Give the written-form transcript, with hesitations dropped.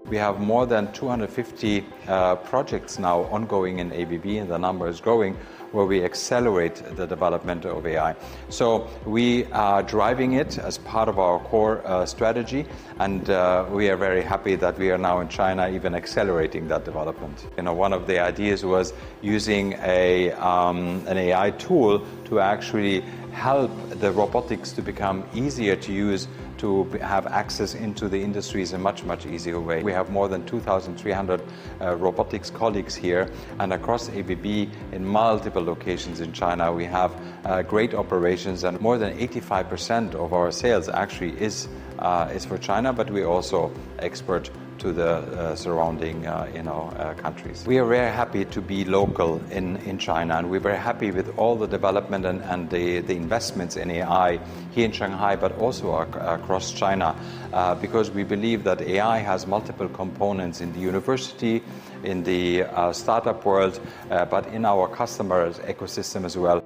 We have more than 250 projects now ongoing in ABB, and the number is growing, where we accelerate the development of AI. So we are driving it as part of our core strategy, and we are very happy that we are now in China even accelerating that development. One of the ideas was using an AI tool to actually help the robotics to become easier to use, to have access into the industries in much, much easier way. We have more than 2,300 robotics colleagues here, and across ABB in multiple locations in China. We have great operations, and more than 85% of our sales actually is for China, but we also export to the surrounding countries. We are very happy to be local in China, and we're very happy with all the development and the investments in AI here in Shanghai, but also across China, because we believe that AI has multiple components in the university, in the startup world, but in our customers' ecosystem as well.